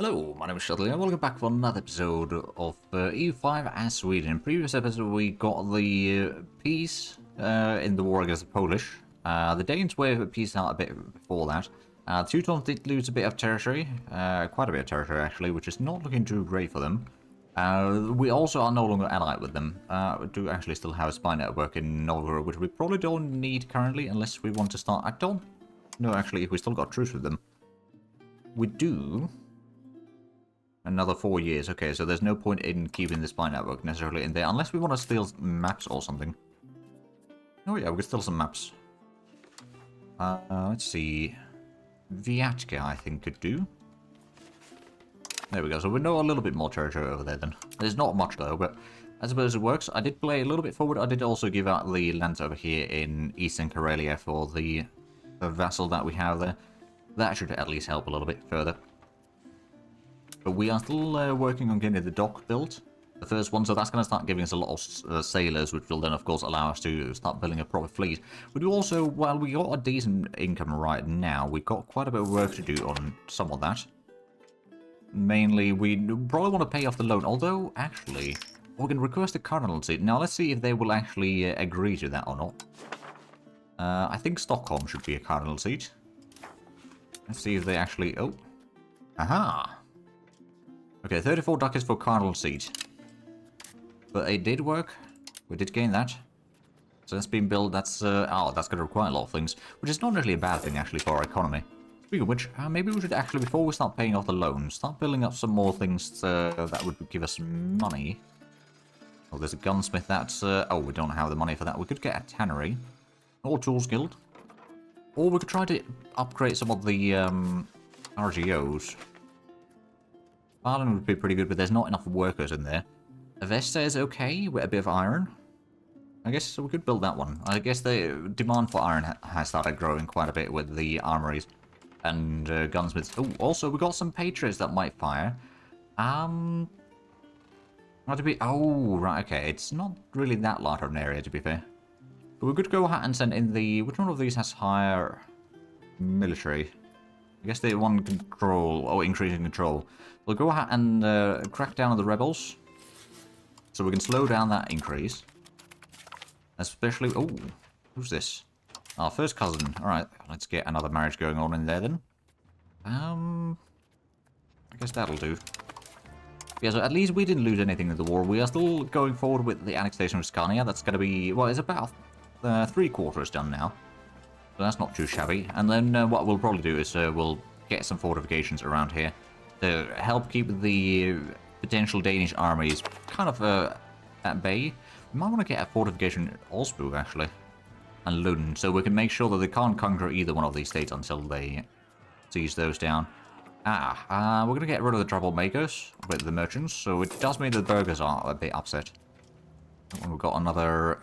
Hello, my name is Zhatelier and welcome back for another episode of EU5 as Sweden. In previous episode we got the peace in the war against the Polish. The Danes were peace out a bit before that. The Teutons did lose a bit of territory, quite a bit of territory actually, which is not looking too great for them. We also are no longer allied with them. We do actually still have a spy network in Novgorod, which we probably don't need currently unless we want to start. I don't know actually if we still got truce with them. We do. Another 4 years. Okay, so there's no point in keeping the spy network necessarily in there, unless we want to steal maps or something. Oh yeah, we could steal some maps. Let's see. Vyatka, I think, could do. There we go, so we know a little bit more territory over there then. There's not much though, but I suppose it works. I did play a little bit forward. I did also give out the lands over here in Eastern Karelia for the vassal that we have there. That should at least help a little bit further. But we are still working on getting the dock built, the first one, so that's going to start giving us a lot of sailors, which will then, of course, allow us to start building a proper fleet. We do also, while we got a decent income right now, we've got quite a bit of work to do on some of that. Mainly, we probably want to pay off the loan, although, actually, we can request a cardinal seat. Now, let's see if they will actually agree to that or not. I think Stockholm should be a cardinal seat. Let's see if they actually... Oh. Aha! Okay, 34 ducats for cardinal seat. But it did work. We did gain that. So that's been built. That's that's going to require a lot of things, which is not really a bad thing actually for our economy. Speaking of which, maybe we should actually, before we start paying off the loans, start building up some more things that would give us money. Oh, there's a gunsmith. That's oh, we don't have the money for that. We could get a tannery or tools guild, or we could try to upgrade some of the RGOs. Ireland would be pretty good, but there's not enough workers in there. Avesta is okay with a bit of iron. I guess we could build that one. I guess the demand for iron has started growing quite a bit with the armories and gunsmiths. Oh, also we got some patriots that might fire. Not to be. Oh, right. Okay, it's not really that large of an area to be fair. But we could go ahead and send in the. Which one of these has higher military? I guess they want control, or increasing control. We'll go ahead and crack down on the rebels. So we can slow down that increase. Especially... Oh, who's this? Our first cousin. Alright, let's get another marriage going on in there then. I guess that'll do. Yeah, so at least we didn't lose anything in the war. We are still going forward with the annexation of Scania. That's going to be... Well, it's about 3/4 done now. So that's not too shabby. And then what we'll probably do is we'll get some fortifications around here to help keep the potential Danish armies kind of at bay. We might want to get a fortification at Augsburg, actually, and Lund, so we can make sure that they can't conquer either one of these states until they seize those down. We're going to get rid of the troublemakers with the merchants, so it does mean the burghers are a bit upset. We've got another...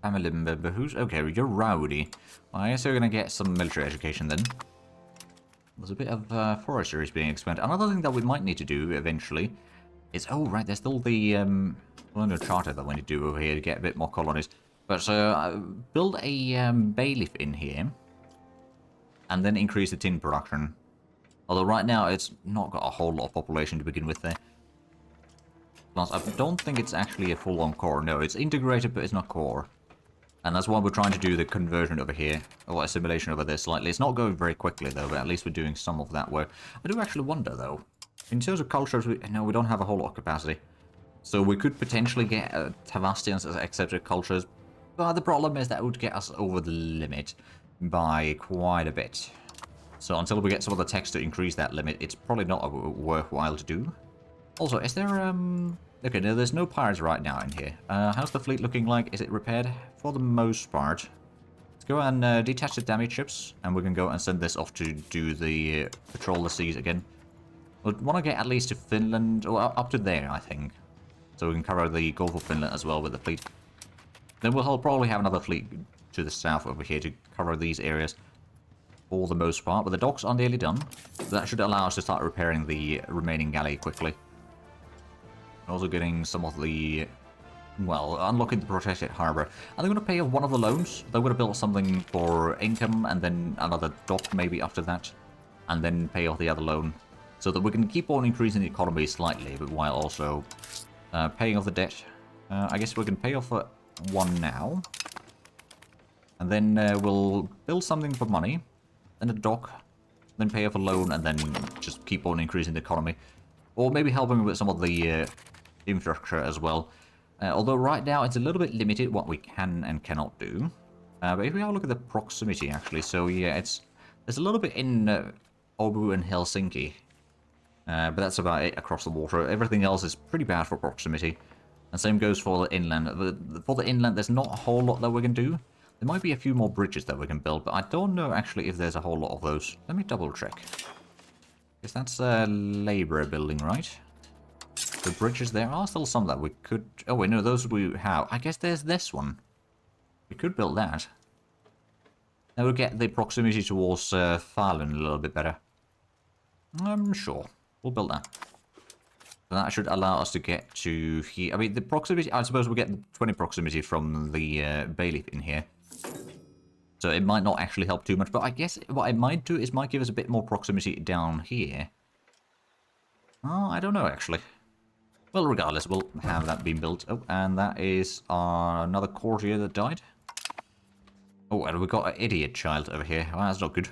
family member who's... Okay, you're rowdy. Well, I guess we're going to get some military education then. There's a bit of forestry being expanded. Another thing that we might need to do eventually is... Oh, right, there's still the Colonial Charter that we need to do over here to get a bit more colonies. But build a bailiff in here and then increase the tin production. Although right now it's not got a whole lot of population to begin with there. Plus, I don't think it's actually a full-on core. No, it's integrated, but it's not core. And that's why we're trying to do the conversion over here, or assimilation over there slightly. It's not going very quickly, though, but at least we're doing some of that work. I do actually wonder, though, in terms of cultures, we don't have a whole lot of capacity. So we could potentially get Tavastians as accepted cultures, but the problem is that would get us over the limit by quite a bit. So until we get some of the text to increase that limit, it's probably not worthwhile to do. Also, is there, Okay, no, there's no pirates right now in here. How's the fleet looking like? Is it repaired? For the most part. Let's go and detach the damage ships, and we can go and send this off to do the patrol the seas again. We'll want to get at least to Finland, or up to there, I think. So we can cover the Gulf of Finland as well with the fleet. Then we'll probably have another fleet to the south over here to cover these areas for the most part. But the docks are nearly done. So that should allow us to start repairing the remaining galley quickly. Also getting some of the, well, unlocking the protected harbor. Are they going to pay off one of the loans? They're going to build something for income and then another dock maybe after that. And then pay off the other loan. so that we can keep on increasing the economy slightly, but while also paying off the debt. I guess we can pay off one now. And then we'll build something for money, then a dock, then pay off a loan, and then just keep on increasing the economy. Or maybe helping with some of the infrastructure as well. Although right now it's a little bit limited what we can and cannot do. But if we have a look at the proximity actually, so yeah, there's a little bit in Obu and Helsinki. But that's about it across the water. Everything else is pretty bad for proximity. And same goes for the inland. For the inland, there's not a whole lot that we can do. There might be a few more bridges that we can build, but I don't know actually if there's a whole lot of those. Let me double check. Guess that's a labourer building, right? The bridges, there are still some that we could... Oh wait, no, those we have. I guess there's this one. We could build that. That would get the proximity towards Falun a little bit better. I'm sure. We'll build that. So that should allow us to get to here. I mean, the proximity... I suppose we'll get 20 proximity from the bailiff in here. So it might not actually help too much, but I guess what it might do is might give us a bit more proximity down here. Oh, I don't know, actually. Well, regardless, we'll have that being built. Oh, and that is another courtier that died. Oh, and we've got an idiot child over here. Well, that's not good.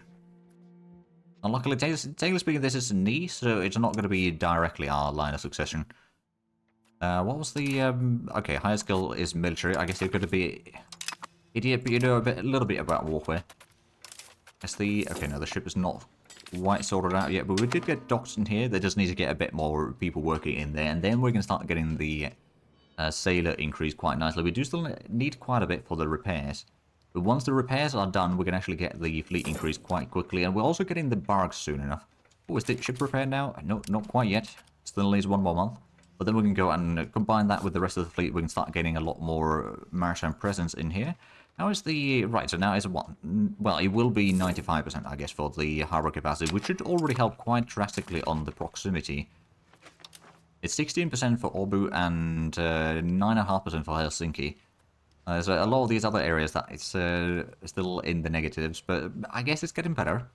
Unluckily, technically speaking, this is a niece, so it's not going to be directly our line of succession. What was the... okay, higher skill is military. I guess you're going to be... Idiot, but you know a little bit about warfare. That's the... Okay, no, the ship is not quite sorted out yet, but we did get docks in here. They just need to get a bit more people working in there, and then we can start getting the sailor increase quite nicely. We do still need quite a bit for the repairs. But once the repairs are done, we can actually get the fleet increase quite quickly, and we're also getting the barracks soon enough. Oh, is the ship repaired now? No, not quite yet. Still needs one more month. But then we can go and combine that with the rest of the fleet. We can start getting a lot more maritime presence in here. How is the... Right, so now it's what? Well, it will be 95%, I guess, for the harbor capacity, which should already help quite drastically on the proximity. It's 16% for Obu and 9.5% for Helsinki. There's a lot of these other areas that it's still in the negatives, but I guess it's getting better.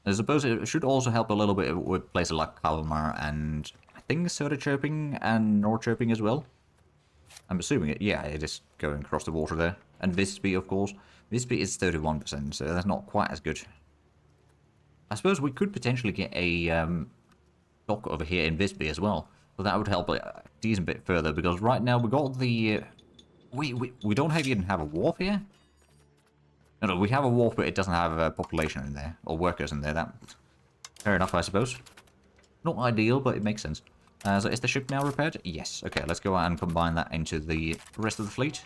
I suppose it should also help a little bit with places like Kalmar and I think Söderköping and Norrköping as well. I'm assuming it. Yeah, it is going across the water there. And Visby, of course. Visby is 31%, so that's not quite as good. I suppose we could potentially get a dock over here in Visby as well. So that would help a decent bit further, because right now we got the... we don't even have a wharf here? No, we have a wharf, but it doesn't have a population in there, or workers in there. That fair enough, I suppose. Not ideal, but it makes sense. So is the ship now repaired? Yes. Okay, let's go out and combine that into the rest of the fleet.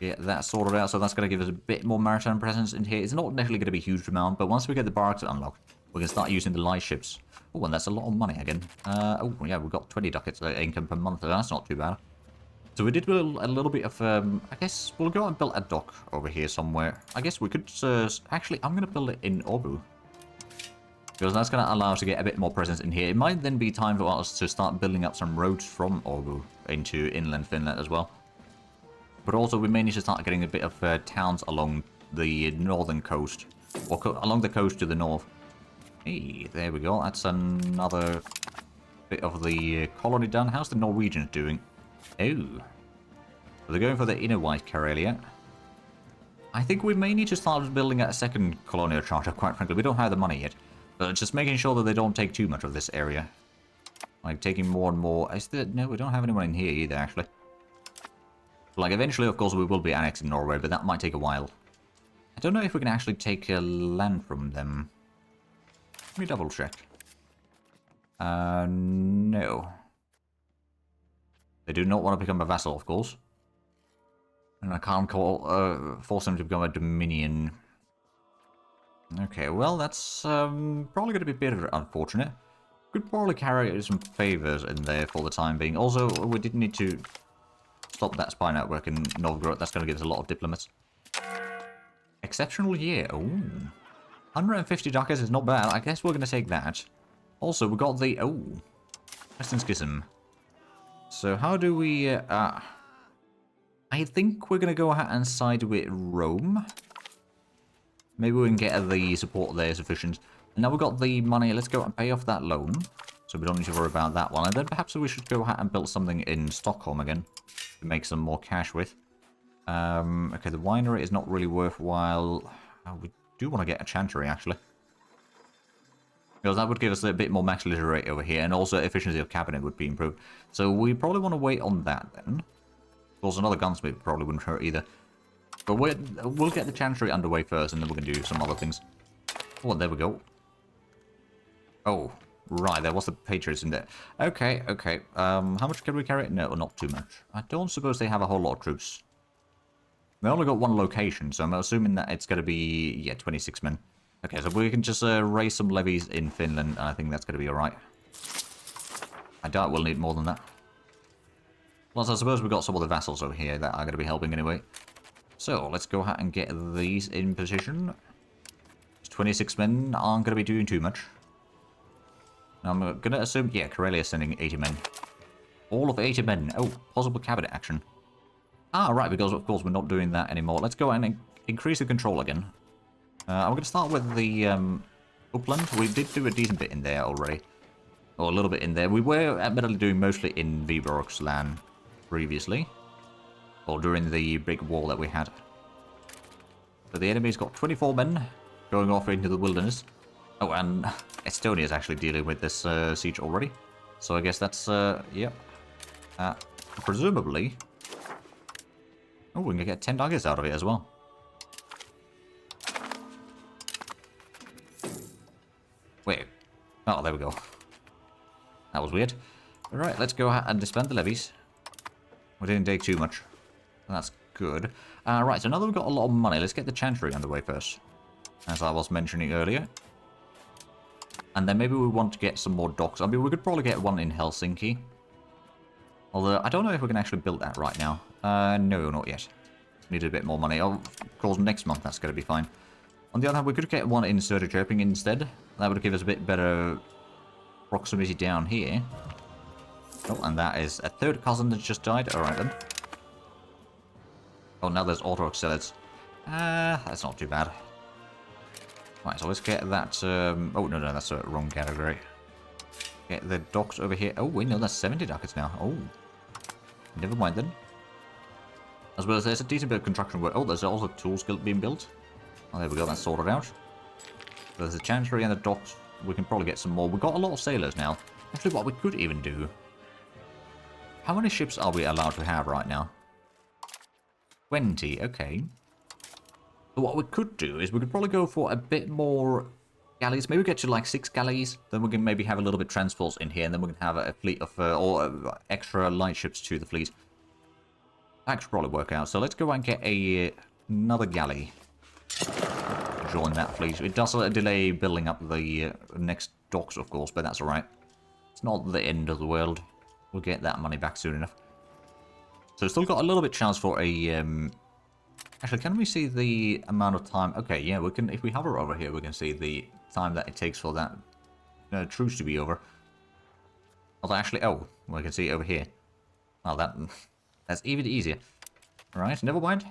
Get that sorted out, so that's going to give us a bit more maritime presence in here. It's not necessarily going to be a huge amount, but once we get the barracks unlocked, we can start using the light ships. Oh, and that's a lot of money again. Oh, yeah, we've got 20 ducats income per month, so that's not too bad. So we did build a little bit of, I guess we'll go and build a dock over here somewhere. I guess we could, actually, I'm going to build it in Obu. Because that's going to allow us to get a bit more presence in here. It might then be time for us to start building up some roads from Obu into inland Finland as well. But also we may need to start getting a bit of towns along the northern coast. Or along the coast to the north. Hey, there we go. That's another bit of the colony done. How's the Norwegians doing? Oh. So they're going for the inner white Karelia. I think we may need to start building a second colonial charter, quite frankly. We don't have the money yet. But just making sure that they don't take too much of this area. Like taking more and more... No, we don't have anyone in here either, actually. Like, eventually, of course, we will be annexing Norway, but that might take a while. I don't know if we can actually take land from them. Let me double check. No. They do not want to become a vassal, of course. And I can't force them to become a dominion. Okay, well, that's probably going to be a bit unfortunate. Could probably carry some favors in there for the time being. Also, we did need to stop that spy network in Novgorod. That's going to give us a lot of diplomats. Exceptional year. Ooh. 150 ducats is not bad. I guess we're going to take that. Also, we got the... Oh. Western Schism. So how do we... I think we're going to go ahead and side with Rome. Maybe we can get the support there sufficient. And now we've got the money. Let's go and pay off that loan. So we don't need to worry about that one. And then perhaps we should go ahead and build something in Stockholm again to make some more cash with. Okay, the winery is not really worthwhile. We do want to get a chantry, actually. Because that would give us a bit more max litter rate over here. And also efficiency of cabinet would be improved. So we probably want to wait on that then. Of course, another gunsmith probably wouldn't hurt either. But we'll get the chantry underway first, and then we can do some other things. Oh, there we go. Oh, right, there was the Patriots in there. Okay, okay. How much can we carry? No, not too much. I don't suppose they have a whole lot of troops. They only got one location, so I'm assuming that it's going to be, yeah, 26 men. Okay, so we can just raise some levies in Finland, and I think that's going to be alright. I doubt we'll need more than that. Plus, I suppose we've got some of the vassals over here that are going to be helping anyway. So, let's go ahead and get these in position. 26 men aren't going to be doing too much. I'm going to assume, yeah, Karelia is sending 80 men. All of 80 men. Oh, possible cabinet action. Ah, right, because of course we're not doing that anymore. Let's go and increase the control again. I'm going to start with the upland. We did do a decent bit in there already. Or a little bit in there. We were admittedly doing mostly in Viborg's land previously. Or during the big war that we had. So the enemy's got 24 men going off into the wilderness. Oh, and Estonia is actually dealing with this siege already. So I guess that's, yep. Presumably... Oh, we can get 10 targets out of it as well. Wait. Oh, there we go. That was weird. Alright, let's go ahead and disband the levies. We didn't take too much. That's good. Right, so now that we've got a lot of money, let's get the chantry underway first. As I was mentioning earlier. And then maybe we want to get some more docks. I mean, we could probably get one in Helsinki. Although, I don't know if we can actually build that right now. No, not yet. Need a bit more money. Of course, next month that's going to be fine. On the other hand, we could get one in Zhatelier instead. That would give us a bit better proximity down here. Oh, and that is a third cousin that just died. Alright then. Oh, now there's auto auxiliaries. That's not too bad. Right, so let's get that, oh, no, that's a wrong category. Get the docks over here. Oh, wait, no, that's 70 ducats now. Oh. Never mind then. As well as there's a decent bit of construction work. Oh, there's also tools being built. Oh, there we go, that's sorted out. There's the chantry and the docks. We can probably get some more. We've got a lot of sailors now. Actually, what we could even do... How many ships are we allowed to have right now? 20, okay. But what we could do is we could probably go for a bit more galleys. Maybe get to like 6 galleys. Then we can maybe have a little bit transports in here. And then we can have a fleet of, or extra light ships to the fleet. That could probably work out. So let's go and get another galley. Join that fleet. It does delay building up the next docks, of course, but that's alright. It's not the end of the world. We'll get that money back soon enough. So still got a little bit chance for a... Actually, can we see the amount of time? Okay, yeah, we can. If we hover over here, we can see the time that it takes for that truce to be over. Although actually, oh, we can see it over here. Well, that's even easier. Alright, never mind.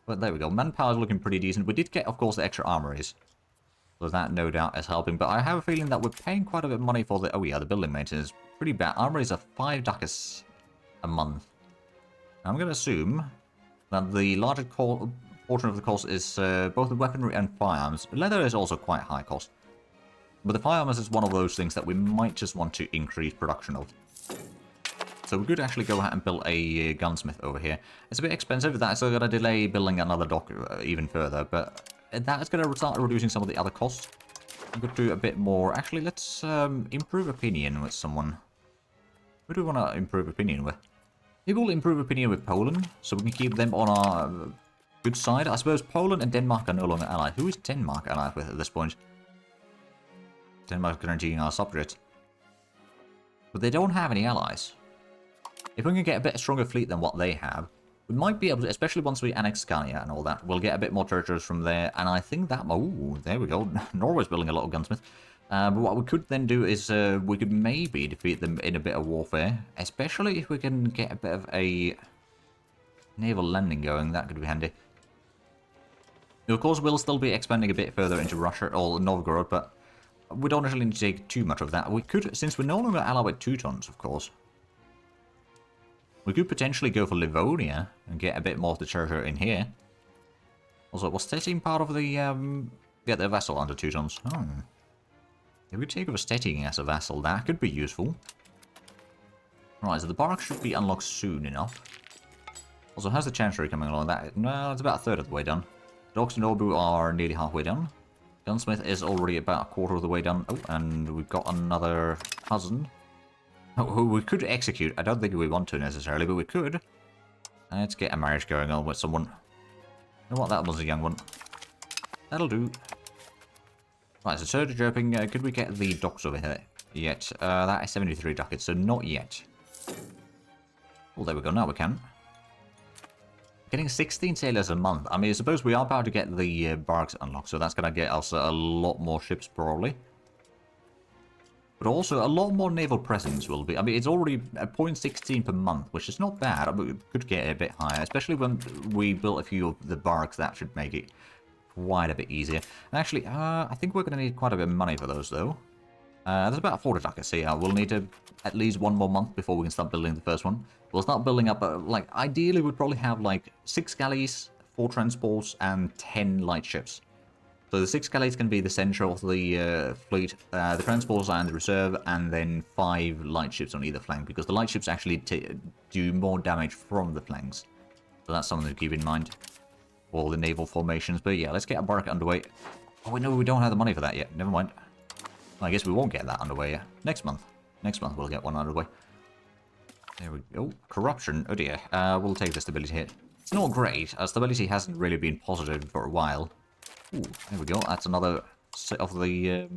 But there we go. Manpower is looking pretty decent. We did get, of course, the extra armories. So that, no doubt, is helping. But I have a feeling that we're paying quite a bit of money for the... Oh, yeah, the building maintenance. Pretty bad. Armories are 5 ducats a month. I'm going to assume that the larger portion of the cost is both the weaponry and firearms. Leather is also quite high cost. But the firearms is one of those things that we might just want to increase production of. So we could actually go ahead and build a gunsmith over here. It's a bit expensive. That's going to delay building another dock even further. But that is going to start reducing some of the other costs. We could do a bit more. Actually, let's improve opinion with someone. Who do we want to improve opinion with? Maybe we'll improve opinion with Poland, so we can keep them on our good side. I suppose Poland and Denmark are no longer allied. Who is Denmark allied with at this point? Denmark's guaranteeing our subjects. But they don't have any allies. If we can get a bit stronger fleet than what they have, we might be able to, especially once we annex Scania and all that, we'll get a bit more territories from there, and I think that... Oh, there we go. Norway's building a lot of gunsmiths. But what we could then do is we could maybe defeat them in a bit of warfare, especially if we can get a bit of a naval landing going. That could be handy. Of course, we'll still be expanding a bit further into Russia or Novgorod, but We don't actually need to take too much of that. We could, since we're no longer allied with Teutons, of course, we could potentially go for Livonia and get a bit more of the treasure in here. Also, was Stettin part of the, get the vassal under Teutons? Hmm. If we take over Stettin as a vassal, that could be useful. Right, so the barrack should be unlocked soon enough. Also, how's the Chancery coming along? That, no, it's about a third of the way done. Docks and Obu are nearly halfway done. Gunsmith is already about a quarter of the way done. Oh, and we've got another cousin who we could execute. I don't think we want to necessarily, but we could. Let's get a marriage going on with someone. You know what? That was a young one. That'll do. Right, so Surge Jerping, could we get the docks over here yet? That is 73 ducats, so not yet. Well, there we go. Now we can. Getting 16 sailors a month. I mean, I suppose we are about to get the barracks unlocked, so that's going to get us a lot more ships, probably. But also, a lot more naval presence will be. I mean, it's already at 0.16 per month, which is not bad. I mean, we could get it a bit higher, especially when we built a few of the barracks. That should make it quite a bit easier. And actually, I think we're going to need quite a bit of money for those, though. There's about 40 ducats, so yeah, we'll need at least 1 more month before we can start building the first one. We'll start building up, like, ideally we'd probably have, like, 6 galleys, 4 transports, and 10 light ships. So the 6 galleys can be the center of the fleet, the transports are in the reserve, and then 5 light ships on either flank, because the light ships actually do more damage from the flanks. So that's something to keep in mind for the naval formations. But yeah, let's get a barrack underway. Oh, wait, no, we don't have the money for that yet. Never mind. I guess we won't get that underway yet. Next month. Next month we'll get one underway. There we go. Corruption. Oh dear. We'll take the stability hit. It's not great. Stability hasn't really been positive for a while. Ooh, there we go. That's another set of the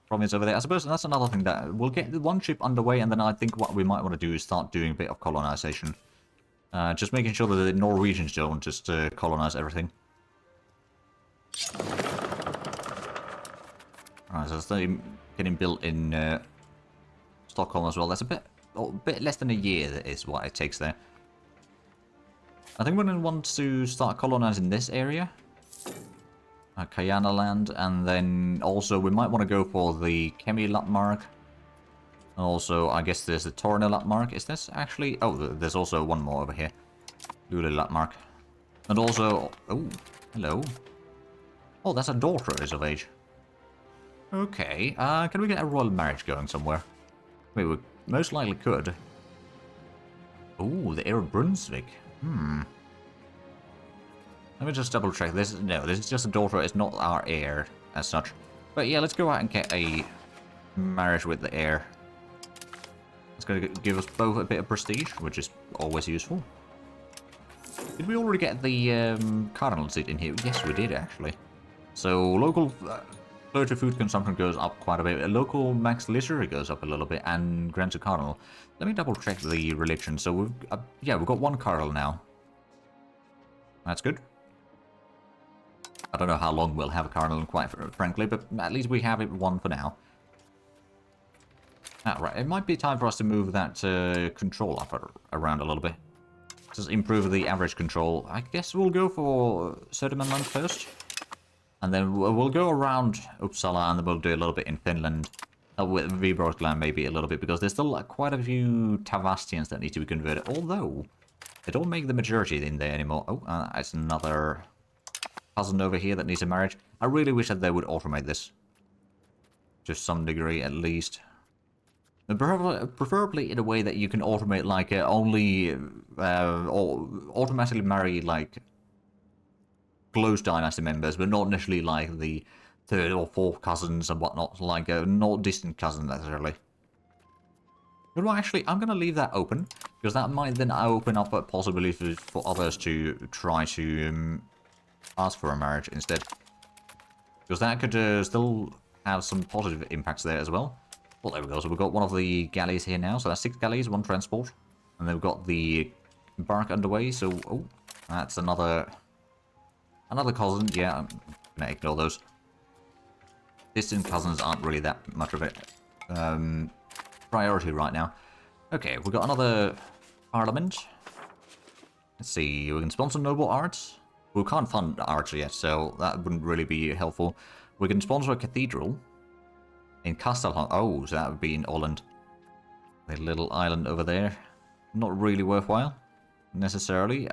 province over there. I suppose that's another thing that we'll get the one ship underway, and then I think what we might want to do is start doing a bit of colonization. Just making sure that the Norwegians don't just colonize everything. Alright, so it's getting built in Stockholm as well. That's a bit less than a year, that is what it takes there. I think we're going to want to start colonizing this area. Kayana land, and then also we might want to go for the Kemi Lappmark. Also, I guess there's the Torne Lappmark. Is this actually... Oh, there's also one more over here. Lule Lappmark. And also... Oh, hello. Oh, that's a daughter is of age. Okay, can we get a royal marriage going somewhere? Wait, we most likely could. Oh, the heir of Brunswick. Let me just double check. This is just a daughter. It's not our heir as such. But yeah, let's go out and get a marriage with the heir. It's going to give us both a bit of prestige, which is always useful. Did we already get the cardinal seat in here? Yes, we did, actually. So, local clergy food consumption goes up quite a bit. Local max literary goes up a little bit, and grants a cardinal. Let me double check the religion. So, we've got 1 cardinal now. That's good. I don't know how long we'll have a cardinal, quite frankly, but at least we have it 1 for now. Right, it might be time for us to move that control up around a little bit. Just improve the average control. I guess we'll go for Södermanland first. And then we'll go around Uppsala, and then we'll do a little bit in Finland. With Viborgland maybe a little bit, because there's still quite a few Tavastians that need to be converted. Although, they don't make the majority in there anymore. Oh, it's another cousin over here that needs a marriage. I really wish that they would automate this. To some degree, at least. Preferably in a way that you can automate, like, only... or automatically marry, like... close dynasty members, but not necessarily, like, the 3rd or 4th cousins and whatnot. Like, not distant cousins, necessarily. But well, actually, I'm going to leave that open, because that might then open up a possibility for others to try to ask for a marriage instead. Because that could still have some positive impacts there as well. Well, there we go. So we've got one of the galleys here now. So that's 6 galleys, 1 transport. And then we've got the barrack underway. So, oh, that's another cousin. Yeah, I'm going to ignore those. Distant cousins aren't really that much of a priority right now. Okay, we've got another parliament. Let's see, we can sponsor noble arts. We can't fund arts yet, so that wouldn't really be helpful. We can sponsor a cathedral. In Castellon. Oh, so that would be in Holland. The little island over there. Not really worthwhile, necessarily.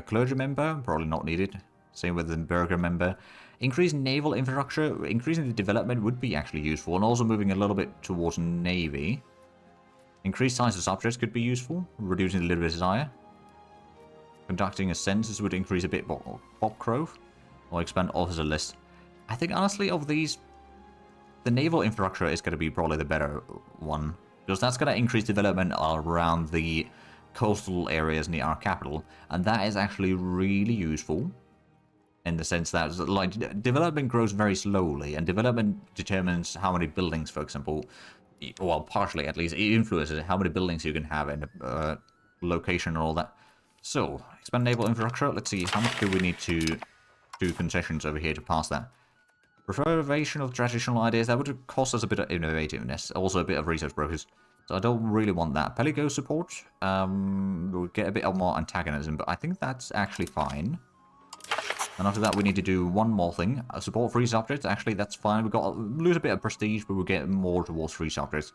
Clergy member, probably not needed. Same with the burger member. Increasing naval infrastructure, increasing the development would be actually useful, and also moving a little bit towards navy. Increased size of subjects could be useful, reducing the literacy desire. Conducting a census would increase a bit more pop growth, or expand officer list. I think honestly of these, the naval infrastructure is going to be probably the better one, because that's going to increase development around the coastal areas near our capital, and that is actually really useful. In the sense that, like, development grows very slowly, and development determines how many buildings, for example, well, partially at least, it influences how many buildings you can have in a location and all that. So, expand naval infrastructure. Let's see, how much do we need to do concessions over here to pass that? Preservation of traditional ideas, that would cost us a bit of innovativeness, also a bit of research brokers. So I don't really want that. Peligo support, we'll get a bit more antagonism, but I think that's actually fine. And after that, we need to do one more thing. Support free subjects. Actually, that's fine. We've got to lose a bit of prestige, but we'll get more towards free subjects.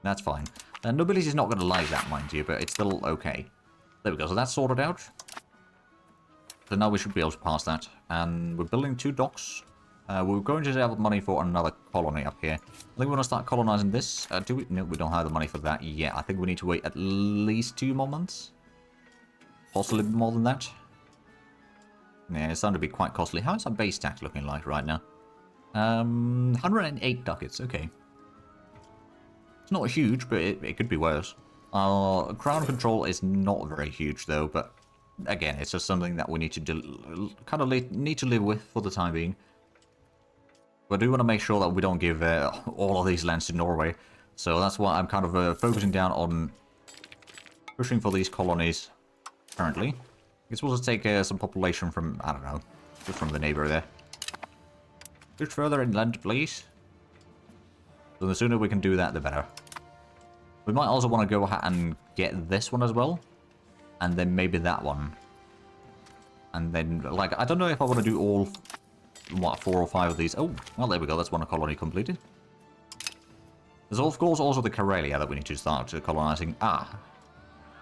That's fine. Nobility is not going to like that, mind you, but it's still okay. There we go. So that's sorted out. So now we should be able to pass that. And we're building 2 docks. We're going to have money for another colony up here. I think we want to start colonizing this. Do we? No, we don't have the money for that yet. I think we need to wait at least 2 more months. Possibly more than that. Yeah, it's starting to be quite costly. How is our base tax looking like right now? 108 ducats, okay. It's not huge, but it could be worse. Our crown control is not very huge, though, but again, it's just something that we need to kind of need to live with for the time being. But I do want to make sure that we don't give all of these lands to Norway. So that's why I'm kind of focusing down on pushing for these colonies currently. It's supposed to take some population from, I don't know, just from the neighbor there. Just further inland, please. So the sooner we can do that, the better. We might also want to go ahead and get this one as well. And then maybe that one. And then, like, I don't know if I want to do all, what, 4 or 5 of these. Oh, well, there we go. That's one colony completed. There's, of course, also the Karelia that we need to start colonizing. Ah.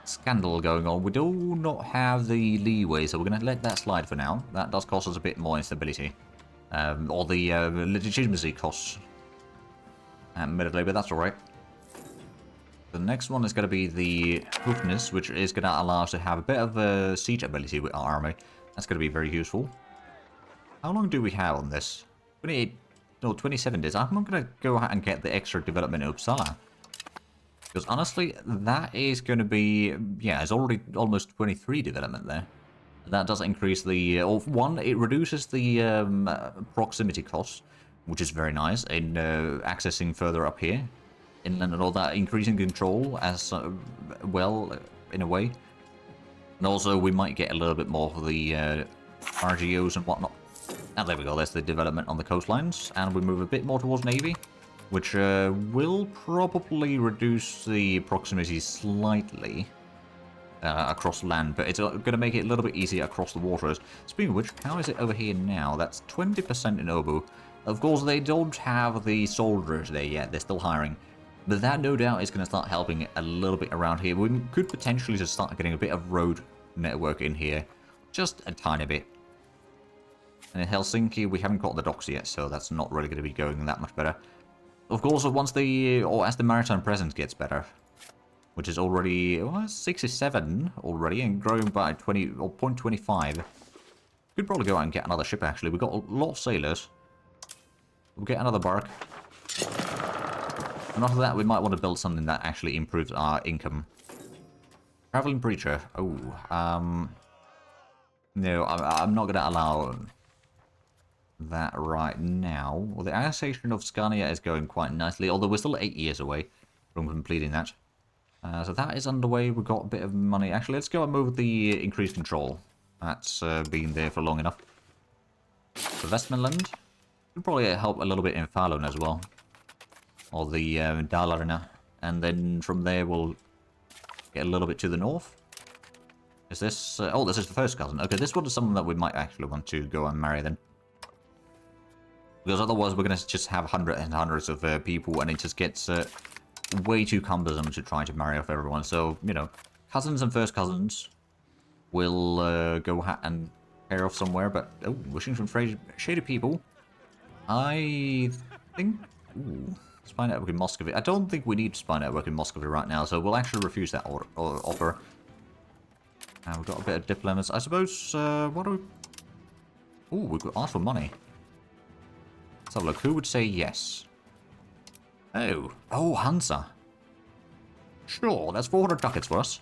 Scandal going on. We do not have the leeway, so we're going to let that slide for now. That does cost us a bit more instability. Or the legitimacy costs. Admittedly, but that's alright. The next one is going to be the Hoofness, which is going to allow us to have a bit of a siege ability with our army. That's going to be very useful. How long do we have on this? 28, no, 27 days. I'm going to go ahead and get the extra development in Uppsala. Because honestly, that is going to be, yeah, it's already almost 23 development there. That does increase the, one, it reduces the proximity costs, which is very nice in accessing further up here. Inland and all that, increasing control as well, in a way. And also, we might get a little bit more for the RGOs and whatnot. And there we go, there's the development on the coastlines. And we move a bit more towards Navy, which will probably reduce the proximity slightly across land, but it's going to make it a little bit easier across the waters. Speaking of which, how is it over here now? That's 20% in Obu. Of course, they don't have the soldiers there yet. They're still hiring. But that, no doubt, is going to start helping a little bit around here. We could potentially just start getting a bit of road network in here. Just a tiny bit. And in Helsinki, we haven't got the docks yet, so that's not really going to be going that much better. Of course, once the, or as the maritime presence gets better, which is already 67 already and growing by 20 or 0.25. Could probably go out and get another ship actually. We've got a lot of sailors. We'll get another bark. And after that, we might want to build something that actually improves our income. Traveling preacher. Oh, no, I'm not going to allow that right now. Well, the annexation of Scania is going quite nicely, although we're still 8 years away from completing that. So that is underway. We've got a bit of money. Actually, let's go and move the increased control. That's been there for long enough. The Westmanland could probably help a little bit in Falun as well. Or the Dalarna. And then from there we'll get a little bit to the north. Is this... oh, this is the first cousin. Okay, this one is someone that we might actually want to go and marry then. Because otherwise we're going to just have hundreds and hundreds of people, and it just gets way too cumbersome to try to marry off everyone. So, you know, cousins and first cousins will go and pair off somewhere. But, oh, wishing from shady people. I think... Ooh, spy network in Muscovy. I don't think we need spy network in Muscovy right now, so we'll actually refuse that offer. We've got a bit of diplomats. I suppose, what do we... Ooh, we could ask for money. Let's have a look. Who would say yes? Oh. Oh, Hansa. Sure, that's 400 ducats for us.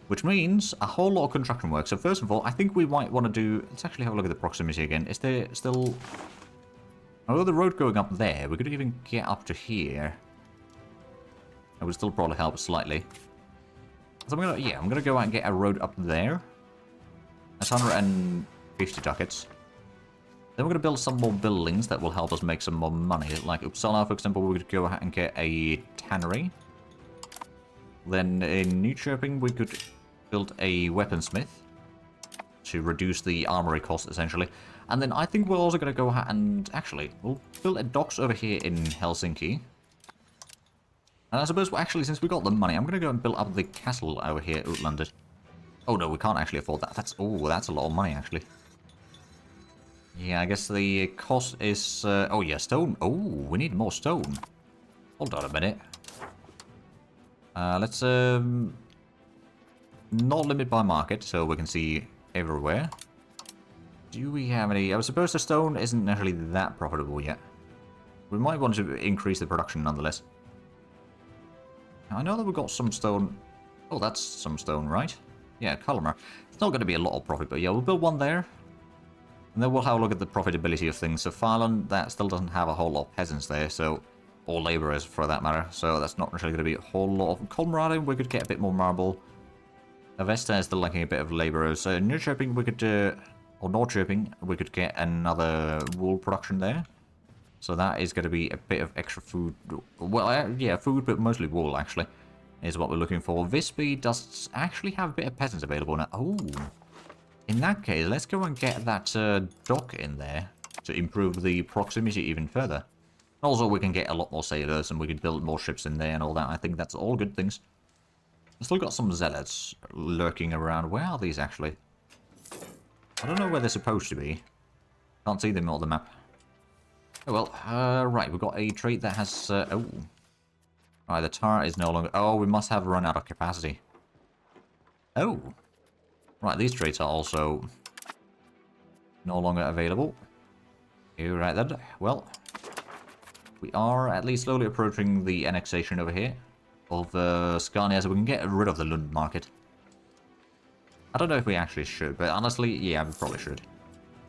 Which means a whole lot of construction work. So first of all, I think we might want to do... Let's actually have a look at the proximity again. Is there still... Oh, the road going up there. We could even get up to here. That would still probably help slightly. So I'm gonna go out and get a road up there. That's 150 ducats. Then we're gonna build some more buildings that will help us make some more money. Like Uppsala, for example, we could go out and get a tannery. Then in Nyköping, we could build a weaponsmith to reduce the armory cost, essentially. And then I think we're also going to go ahead and... Actually, we'll build a docks over here in Helsinki. And I suppose, well, actually, since we got the money, I'm going to go and build up the castle over here at Utlandet. Oh, no, we can't actually afford that. That's a lot of money, actually. Yeah, I guess the cost is... oh, yeah, stone. Oh, we need more stone. Hold on a minute. Let's... not limit by market, so we can see everywhere. Do we have any... I suppose the stone isn't necessarily that profitable yet. We might want to increase the production nonetheless. Now, I know that we've got some stone... Oh, that's some stone, right? Yeah, Colonial. It's not going to be a lot of profit, but yeah, we'll build one there. And then we'll have a look at the profitability of things. So Finland, that still doesn't have a whole lot of peasants there, so... Or labourers, for that matter. So that's not necessarily going to be a whole lot of... Colorado, we could get a bit more marble. Avesta is still lacking a bit of labourers. So Nyköping, we could... or Norrköping, we could get another wool production there. So that is going to be a bit of extra food. Well, yeah, food, but mostly wool, actually, is what we're looking for. Visby does actually have a bit of peasants available now. Oh, in that case, let's go and get that dock in there to improve the proximity even further. Also, we can get a lot more sailors, and we can build more ships in there and all that. I think that's all good things. We've still got some zealots lurking around. Where are these, actually? I don't know where they're supposed to be. Can't see them on the map. Oh well, right, we've got a trait that has, oh. Right, the turret is no longer... Oh, we must have run out of capacity. Oh. Right, these traits are also no longer available. You're right then. Well, we are at least slowly approaching the annexation over here of Scania, so we can get rid of the Lund market. I don't know if we actually should, but honestly, yeah, we probably should.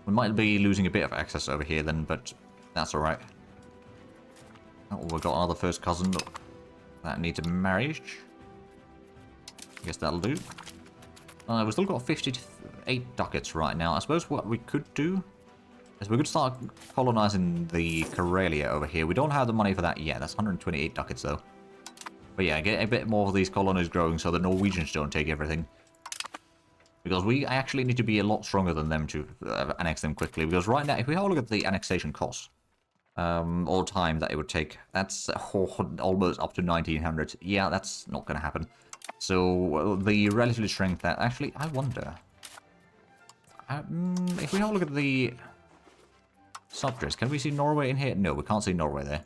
We might be losing a bit of access over here then, but that's alright. Oh, we've got another first cousin that needs a marriage. I guess that'll do. We've still got 58 ducats right now. I suppose what we could do is we could start colonizing the Karelia over here. We don't have the money for that yet. That's 128 ducats though. But yeah, get a bit more of these colonies growing so the Norwegians don't take everything. Because we actually need to be a lot stronger than them to annex them quickly. Because right now, if we have a look at the annexation cost, or time that it would take, that's almost up to 1900. Yeah, that's not going to happen. So the relative strength that... Actually, I wonder... if we have a look at the subjects, can we see Norway in here? No, we can't see Norway there.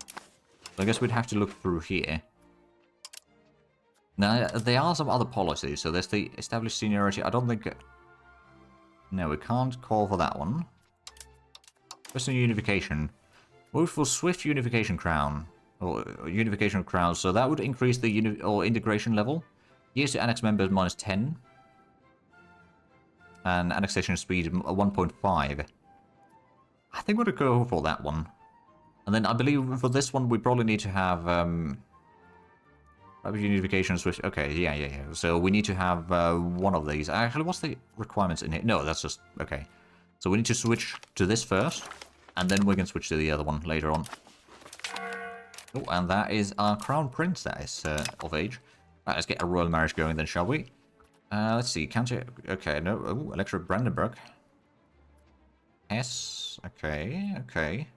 So I guess we'd have to look through here. Now, there are some other policies, so there's the established seniority. I don't think... No, we can't call for that one. Western unification. Move for swift unification crown. Or unification of crowns, so that would increase the integration level. Years to annex members minus 10. And annexation speed 1.5. I think we're going to go for that one. And then I believe for this one we probably need to have... unification switch. Okay, yeah. So we need to have one of these. Actually, what's the requirements in here? No, that's just... Okay. So we need to switch to this first, and then we can switch to the other one later on. Oh, and that is our crown prince that is of age. Right, let's get a royal marriage going then, shall we? Let's see. Counter... Okay, no. Oh, Electorate Brandenburg. Hess. Okay, okay.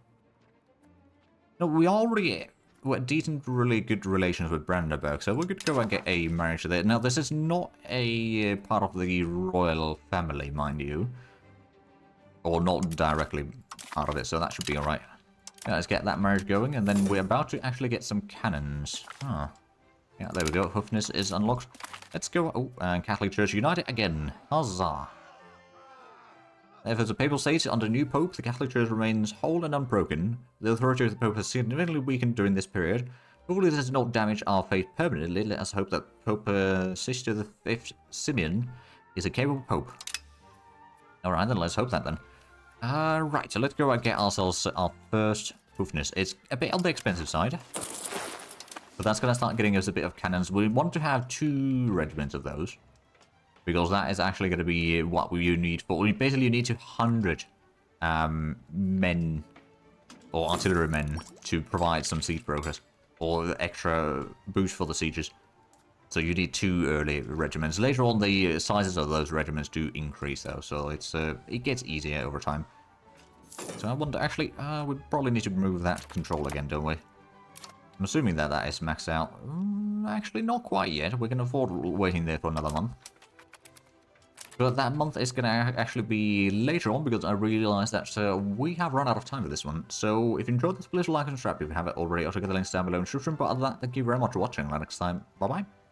No, we already were decent, really good relations with Brandenburg, so we could go and get a marriage there. Now, this is not a part of the royal family, mind you. Or not directly part of it, so that should be alright. Yeah, let's get that marriage going, and then we're about to actually get some cannons. Huh. Yeah, there we go. Hoofness is unlocked. Let's go. Oh, and Catholic Church United again. Huzzah. If there's a papal state under new pope, the Catholic Church remains whole and unbroken. The authority of the pope has significantly weakened during this period. Hopefully this does not damage our faith permanently. Let us hope that Pope Sister V Simeon is a capable pope. Alright, then let's hope that then. Right, so let's go and get ourselves our first hoofness. It's a bit on the expensive side, but that's going to start getting us a bit of cannons. We want to have 2 regiments of those, because that is actually going to be what we need for. Basically, you need 200 men, or artillery men, to provide some siege progress, or extra boost for the sieges. So you need 2 early regiments. Later on, the sizes of those regiments do increase, though, so it gets easier over time. So I wonder, actually, we probably need to remove that control again, don't we? I'm assuming that that is maxed out. Actually, not quite yet. We can afford waiting there for another month. But that month is going to actually be later on, because I realized that we have run out of time for this one. So if you enjoyed this, please like and subscribe if you haven't already. I'll get the links down below in the description. But other than that, thank you very much for watching. Until next time, bye-bye.